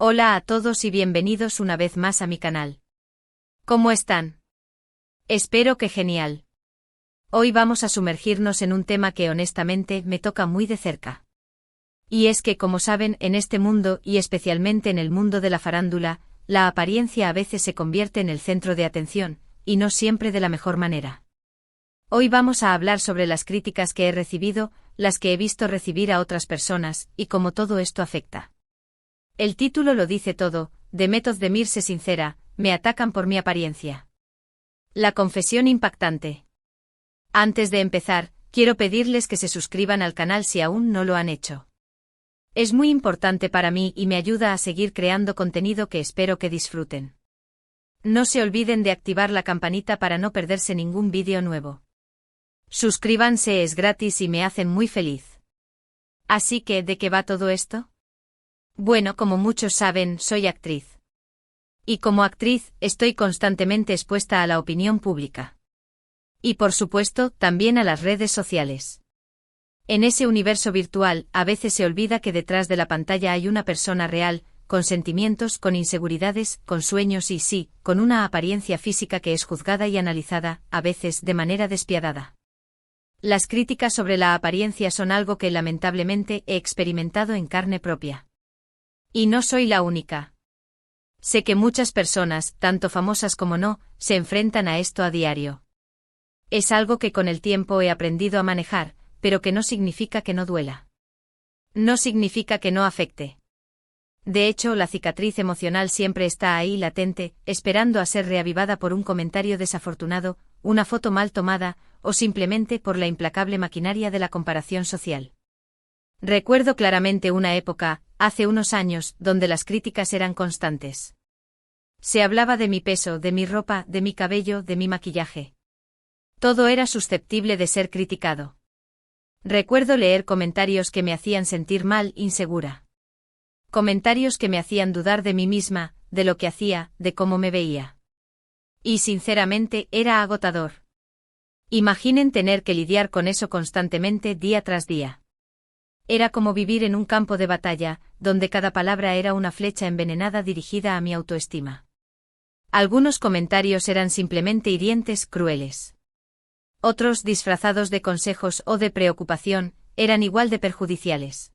Hola a todos y bienvenidos una vez más a mi canal. ¿Cómo están? Espero que genial. Hoy vamos a sumergirnos en un tema que honestamente me toca muy de cerca. Y es que, como saben, en este mundo y especialmente en el mundo de la farándula, la apariencia a veces se convierte en el centro de atención, y no siempre de la mejor manera. Hoy vamos a hablar sobre las críticas que he recibido, las que he visto recibir a otras personas, y cómo todo esto afecta. El título lo dice todo, Demet Özdemir se sincera, me atacan por mi apariencia. La confesión impactante. Antes de empezar, quiero pedirles que se suscriban al canal si aún no lo han hecho. Es muy importante para mí y me ayuda a seguir creando contenido que espero que disfruten. No se olviden de activar la campanita para no perderse ningún vídeo nuevo. Suscríbanse, es gratis y me hacen muy feliz. Así que, ¿de qué va todo esto? Bueno, como muchos saben, soy actriz. Y como actriz, estoy constantemente expuesta a la opinión pública. Y por supuesto, también a las redes sociales. En ese universo virtual, a veces se olvida que detrás de la pantalla hay una persona real, con sentimientos, con inseguridades, con sueños y sí, con una apariencia física que es juzgada y analizada, a veces de manera despiadada. Las críticas sobre la apariencia son algo que lamentablemente he experimentado en carne propia. Y no soy la única. Sé que muchas personas, tanto famosas como no, se enfrentan a esto a diario. Es algo que con el tiempo he aprendido a manejar, pero que no significa que no duela. No significa que no afecte. De hecho, la cicatriz emocional siempre está ahí latente, esperando a ser reavivada por un comentario desafortunado, una foto mal tomada, o simplemente por la implacable maquinaria de la comparación social. Recuerdo claramente una época, hace unos años, donde las críticas eran constantes. Se hablaba de mi peso, de mi ropa, de mi cabello, de mi maquillaje. Todo era susceptible de ser criticado. Recuerdo leer comentarios que me hacían sentir mal, insegura. Comentarios que me hacían dudar de mí misma, de lo que hacía, de cómo me veía. Y sinceramente, era agotador. Imaginen tener que lidiar con eso constantemente día tras día. Era como vivir en un campo de batalla, donde cada palabra era una flecha envenenada dirigida a mi autoestima. Algunos comentarios eran simplemente hirientes, crueles. Otros, disfrazados de consejos o de preocupación, eran igual de perjudiciales.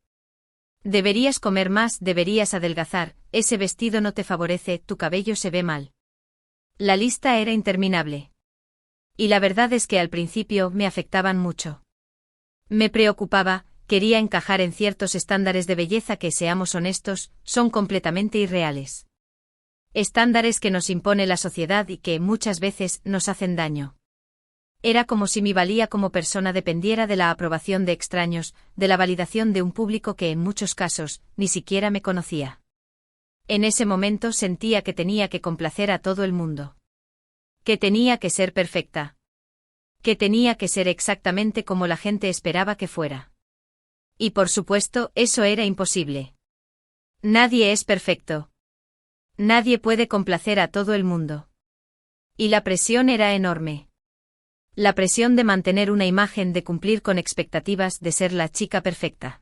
Deberías comer más, deberías adelgazar, ese vestido no te favorece, tu cabello se ve mal. La lista era interminable. Y la verdad es que al principio me afectaban mucho. Me preocupaba. Quería encajar en ciertos estándares de belleza que, seamos honestos, son completamente irreales. Estándares que nos impone la sociedad y que, muchas veces, nos hacen daño. Era como si mi valía como persona dependiera de la aprobación de extraños, de la validación de un público que en muchos casos, ni siquiera me conocía. En ese momento sentía que tenía que complacer a todo el mundo. Que tenía que ser perfecta. Que tenía que ser exactamente como la gente esperaba que fuera. Y por supuesto, eso era imposible. Nadie es perfecto. Nadie puede complacer a todo el mundo. Y la presión era enorme. La presión de mantener una imagen, de cumplir con expectativas, de ser la chica perfecta.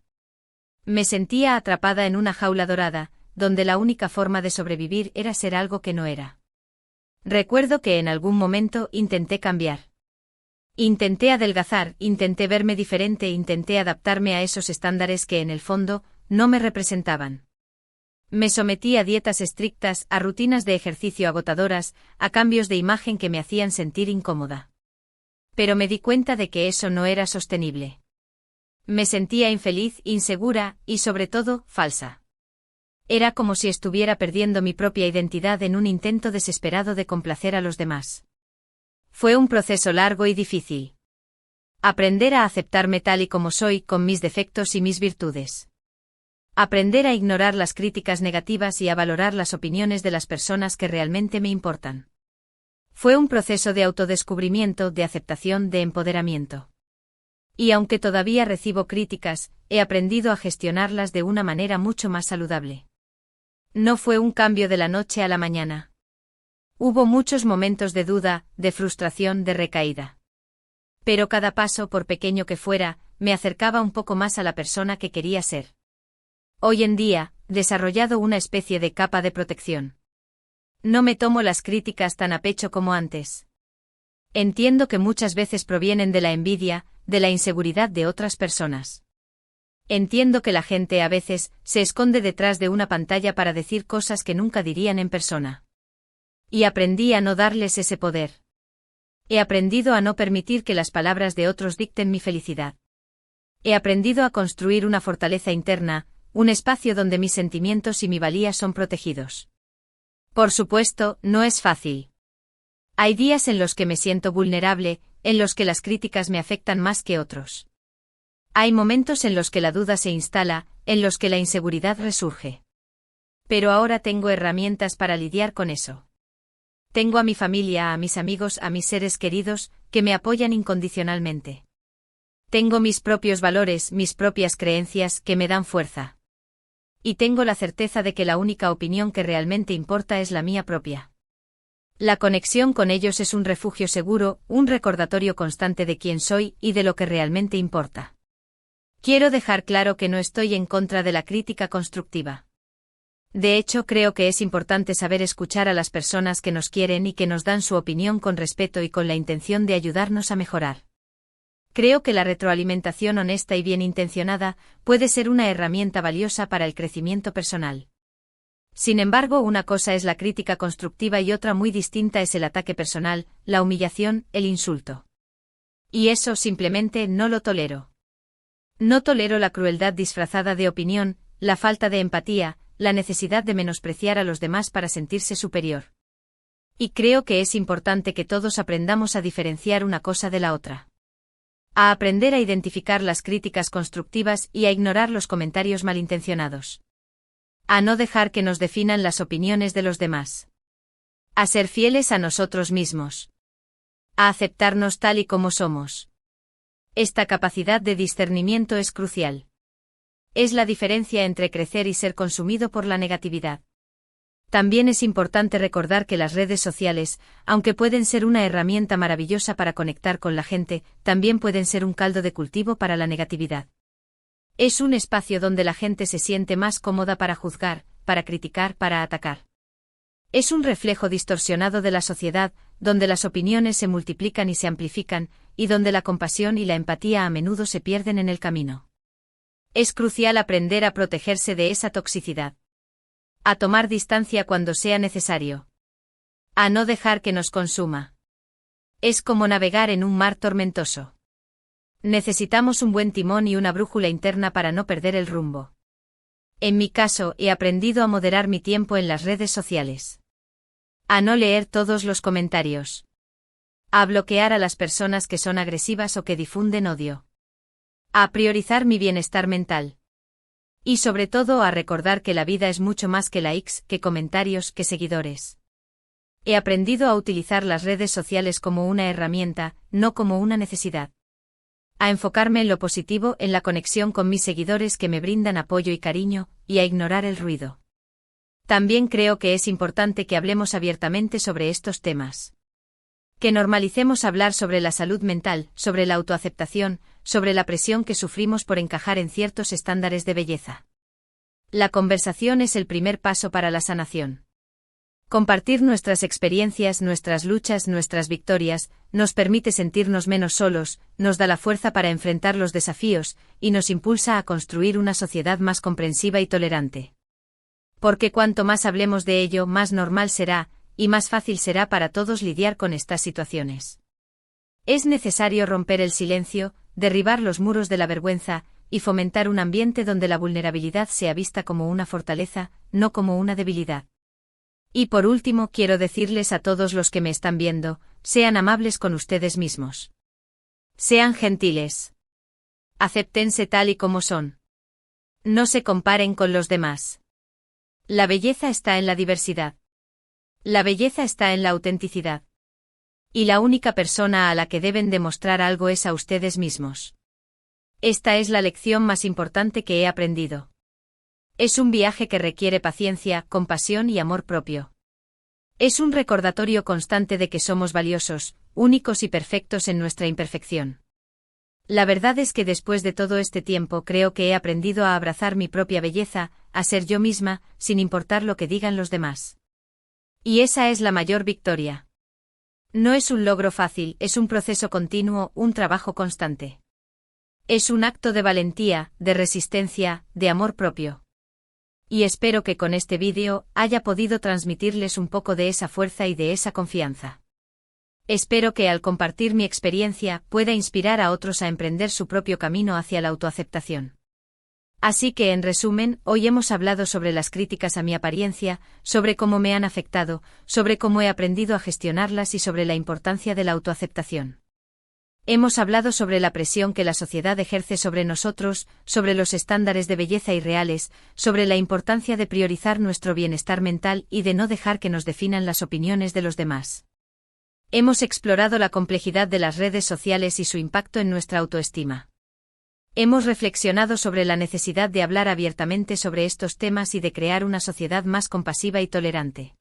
Me sentía atrapada en una jaula dorada, donde la única forma de sobrevivir era ser algo que no era. Recuerdo que en algún momento intenté cambiar. Intenté adelgazar, intenté verme diferente, intenté adaptarme a esos estándares que en el fondo, no me representaban. Me sometí a dietas estrictas, a rutinas de ejercicio agotadoras, a cambios de imagen que me hacían sentir incómoda. Pero me di cuenta de que eso no era sostenible. Me sentía infeliz, insegura, y sobre todo, falsa. Era como si estuviera perdiendo mi propia identidad en un intento desesperado de complacer a los demás. Fue un proceso largo y difícil. Aprender a aceptarme tal y como soy, con mis defectos y mis virtudes. Aprender a ignorar las críticas negativas y a valorar las opiniones de las personas que realmente me importan. Fue un proceso de autodescubrimiento, de aceptación, de empoderamiento. Y aunque todavía recibo críticas, he aprendido a gestionarlas de una manera mucho más saludable. No fue un cambio de la noche a la mañana. Hubo muchos momentos de duda, de frustración, de recaída. Pero cada paso, por pequeño que fuera, me acercaba un poco más a la persona que quería ser. Hoy en día, desarrollado una especie de capa de protección. No me tomo las críticas tan a pecho como antes. Entiendo que muchas veces provienen de la envidia, de la inseguridad de otras personas. Entiendo que la gente a veces se esconde detrás de una pantalla para decir cosas que nunca dirían en persona. Y aprendí a no darles ese poder. He aprendido a no permitir que las palabras de otros dicten mi felicidad. He aprendido a construir una fortaleza interna, un espacio donde mis sentimientos y mi valía son protegidos. Por supuesto, no es fácil. Hay días en los que me siento vulnerable, en los que las críticas me afectan más que otros. Hay momentos en los que la duda se instala, en los que la inseguridad resurge. Pero ahora tengo herramientas para lidiar con eso. Tengo a mi familia, a mis amigos, a mis seres queridos, que me apoyan incondicionalmente. Tengo mis propios valores, mis propias creencias, que me dan fuerza. Y tengo la certeza de que la única opinión que realmente importa es la mía propia. La conexión con ellos es un refugio seguro, un recordatorio constante de quién soy y de lo que realmente importa. Quiero dejar claro que no estoy en contra de la crítica constructiva. De hecho, creo que es importante saber escuchar a las personas que nos quieren y que nos dan su opinión con respeto y con la intención de ayudarnos a mejorar. Creo que la retroalimentación honesta y bien intencionada puede ser una herramienta valiosa para el crecimiento personal. Sin embargo, una cosa es la crítica constructiva y otra muy distinta es el ataque personal, la humillación, el insulto. Y eso simplemente no lo tolero. No tolero la crueldad disfrazada de opinión, la falta de empatía, la necesidad de menospreciar a los demás para sentirse superior. Y creo que es importante que todos aprendamos a diferenciar una cosa de la otra. A aprender a identificar las críticas constructivas y a ignorar los comentarios malintencionados. A no dejar que nos definan las opiniones de los demás. A ser fieles a nosotros mismos. A aceptarnos tal y como somos. Esta capacidad de discernimiento es crucial. Es la diferencia entre crecer y ser consumido por la negatividad. También es importante recordar que las redes sociales, aunque pueden ser una herramienta maravillosa para conectar con la gente, también pueden ser un caldo de cultivo para la negatividad. Es un espacio donde la gente se siente más cómoda para juzgar, para criticar, para atacar. Es un reflejo distorsionado de la sociedad, donde las opiniones se multiplican y se amplifican, y donde la compasión y la empatía a menudo se pierden en el camino. Es crucial aprender a protegerse de esa toxicidad. A tomar distancia cuando sea necesario. A no dejar que nos consuma. Es como navegar en un mar tormentoso. Necesitamos un buen timón y una brújula interna para no perder el rumbo. En mi caso, he aprendido a moderar mi tiempo en las redes sociales. A no leer todos los comentarios. A bloquear a las personas que son agresivas o que difunden odio. A priorizar mi bienestar mental. Y sobre todo a recordar que la vida es mucho más que likes, que comentarios, que seguidores. He aprendido a utilizar las redes sociales como una herramienta, no como una necesidad. A enfocarme en lo positivo, en la conexión con mis seguidores que me brindan apoyo y cariño, y a ignorar el ruido. También creo que es importante que hablemos abiertamente sobre estos temas. Que normalicemos hablar sobre la salud mental, sobre la autoaceptación, sobre la presión que sufrimos por encajar en ciertos estándares de belleza. La conversación es el primer paso para la sanación. Compartir nuestras experiencias, nuestras luchas, nuestras victorias, nos permite sentirnos menos solos, nos da la fuerza para enfrentar los desafíos, y nos impulsa a construir una sociedad más comprensiva y tolerante. Porque cuanto más hablemos de ello, más normal será, y más fácil será para todos lidiar con estas situaciones. Es necesario romper el silencio, derribar los muros de la vergüenza, y fomentar un ambiente donde la vulnerabilidad sea vista como una fortaleza, no como una debilidad. Y por último, quiero decirles a todos los que me están viendo, sean amables con ustedes mismos. Sean gentiles. Acéptense tal y como son. No se comparen con los demás. La belleza está en la diversidad. La belleza está en la autenticidad. Y la única persona a la que deben demostrar algo es a ustedes mismos. Esta es la lección más importante que he aprendido. Es un viaje que requiere paciencia, compasión y amor propio. Es un recordatorio constante de que somos valiosos, únicos y perfectos en nuestra imperfección. La verdad es que después de todo este tiempo creo que he aprendido a abrazar mi propia belleza, a ser yo misma, sin importar lo que digan los demás. Y esa es la mayor victoria. No es un logro fácil, es un proceso continuo, un trabajo constante. Es un acto de valentía, de resistencia, de amor propio. Y espero que con este vídeo haya podido transmitirles un poco de esa fuerza y de esa confianza. Espero que al compartir mi experiencia pueda inspirar a otros a emprender su propio camino hacia la autoaceptación. Así que en resumen, hoy hemos hablado sobre las críticas a mi apariencia, sobre cómo me han afectado, sobre cómo he aprendido a gestionarlas y sobre la importancia de la autoaceptación. Hemos hablado sobre la presión que la sociedad ejerce sobre nosotros, sobre los estándares de belleza irreales, sobre la importancia de priorizar nuestro bienestar mental y de no dejar que nos definan las opiniones de los demás. Hemos explorado la complejidad de las redes sociales y su impacto en nuestra autoestima. Hemos reflexionado sobre la necesidad de hablar abiertamente sobre estos temas y de crear una sociedad más compasiva y tolerante.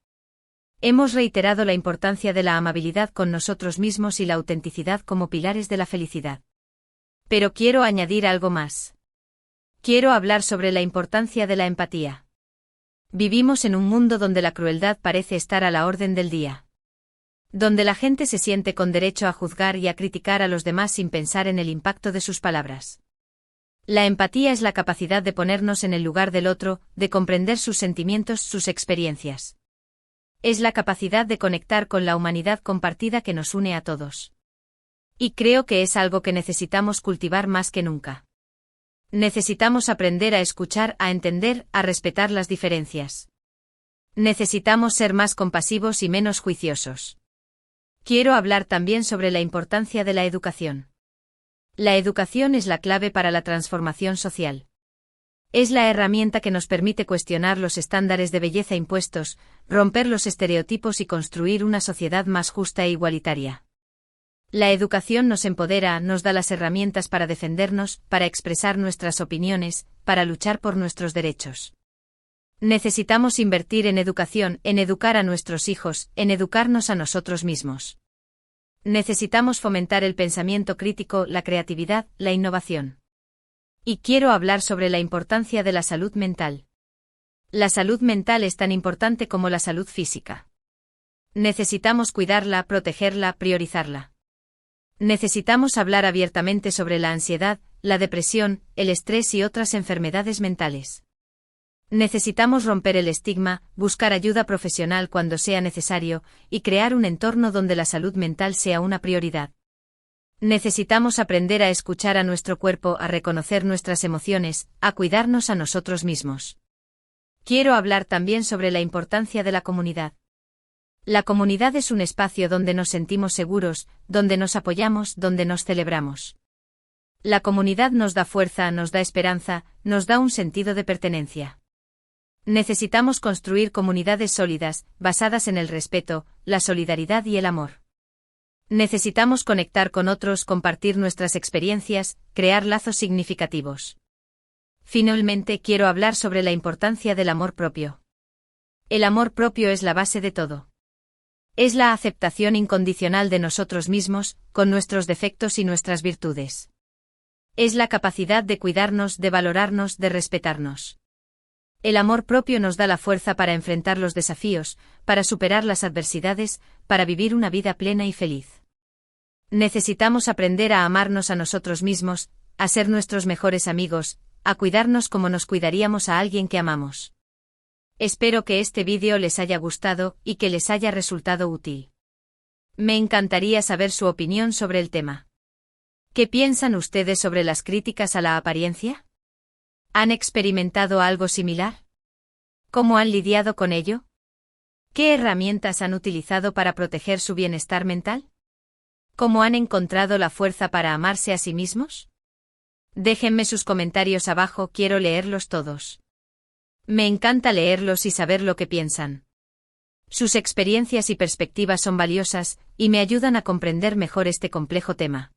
Hemos reiterado la importancia de la amabilidad con nosotros mismos y la autenticidad como pilares de la felicidad. Pero quiero añadir algo más. Quiero hablar sobre la importancia de la empatía. Vivimos en un mundo donde la crueldad parece estar a la orden del día. Donde la gente se siente con derecho a juzgar y a criticar a los demás sin pensar en el impacto de sus palabras. La empatía es la capacidad de ponernos en el lugar del otro, de comprender sus sentimientos, sus experiencias. Es la capacidad de conectar con la humanidad compartida que nos une a todos. Y creo que es algo que necesitamos cultivar más que nunca. Necesitamos aprender a escuchar, a entender, a respetar las diferencias. Necesitamos ser más compasivos y menos juiciosos. Quiero hablar también sobre la importancia de la educación. La educación es la clave para la transformación social. Es la herramienta que nos permite cuestionar los estándares de belleza impuestos, romper los estereotipos y construir una sociedad más justa e igualitaria. La educación nos empodera, nos da las herramientas para defendernos, para expresar nuestras opiniones, para luchar por nuestros derechos. Necesitamos invertir en educación, en educar a nuestros hijos, en educarnos a nosotros mismos. Necesitamos fomentar el pensamiento crítico, la creatividad, la innovación. Y quiero hablar sobre la importancia de la salud mental. La salud mental es tan importante como la salud física. Necesitamos cuidarla, protegerla, priorizarla. Necesitamos hablar abiertamente sobre la ansiedad, la depresión, el estrés y otras enfermedades mentales. Necesitamos romper el estigma, buscar ayuda profesional cuando sea necesario, y crear un entorno donde la salud mental sea una prioridad. Necesitamos aprender a escuchar a nuestro cuerpo, a reconocer nuestras emociones, a cuidarnos a nosotros mismos. Quiero hablar también sobre la importancia de la comunidad. La comunidad es un espacio donde nos sentimos seguros, donde nos apoyamos, donde nos celebramos. La comunidad nos da fuerza, nos da esperanza, nos da un sentido de pertenencia. Necesitamos construir comunidades sólidas, basadas en el respeto, la solidaridad y el amor. Necesitamos conectar con otros, compartir nuestras experiencias, crear lazos significativos. Finalmente, quiero hablar sobre la importancia del amor propio. El amor propio es la base de todo. Es la aceptación incondicional de nosotros mismos, con nuestros defectos y nuestras virtudes. Es la capacidad de cuidarnos, de valorarnos, de respetarnos. El amor propio nos da la fuerza para enfrentar los desafíos, para superar las adversidades, para vivir una vida plena y feliz. Necesitamos aprender a amarnos a nosotros mismos, a ser nuestros mejores amigos, a cuidarnos como nos cuidaríamos a alguien que amamos. Espero que este vídeo les haya gustado y que les haya resultado útil. Me encantaría saber su opinión sobre el tema. ¿Qué piensan ustedes sobre las críticas a la apariencia? ¿Han experimentado algo similar? ¿Cómo han lidiado con ello? ¿Qué herramientas han utilizado para proteger su bienestar mental? ¿Cómo han encontrado la fuerza para amarse a sí mismos? Déjenme sus comentarios abajo, quiero leerlos todos. Me encanta leerlos y saber lo que piensan. Sus experiencias y perspectivas son valiosas, y me ayudan a comprender mejor este complejo tema.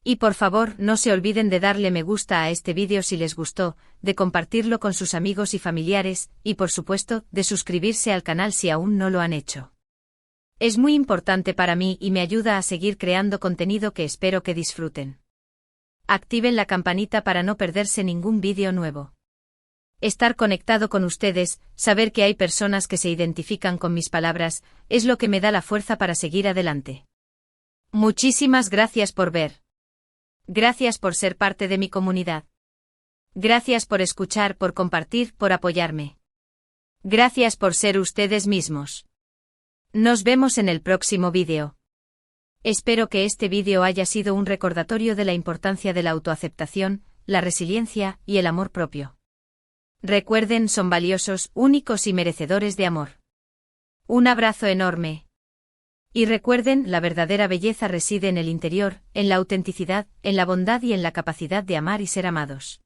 Y por favor, no se olviden de darle me gusta a este vídeo si les gustó, de compartirlo con sus amigos y familiares, y por supuesto, de suscribirse al canal si aún no lo han hecho. Es muy importante para mí y me ayuda a seguir creando contenido que espero que disfruten. Activen la campanita para no perderse ningún vídeo nuevo. Estar conectado con ustedes, saber que hay personas que se identifican con mis palabras, es lo que me da la fuerza para seguir adelante. Muchísimas gracias por ver. Gracias por ser parte de mi comunidad. Gracias por escuchar, por compartir, por apoyarme. Gracias por ser ustedes mismos. Nos vemos en el próximo vídeo. Espero que este vídeo haya sido un recordatorio de la importancia de la autoaceptación, la resiliencia y el amor propio. Recuerden, son valiosos, únicos y merecedores de amor. Un abrazo enorme. Y recuerden, la verdadera belleza reside en el interior, en la autenticidad, en la bondad y en la capacidad de amar y ser amados.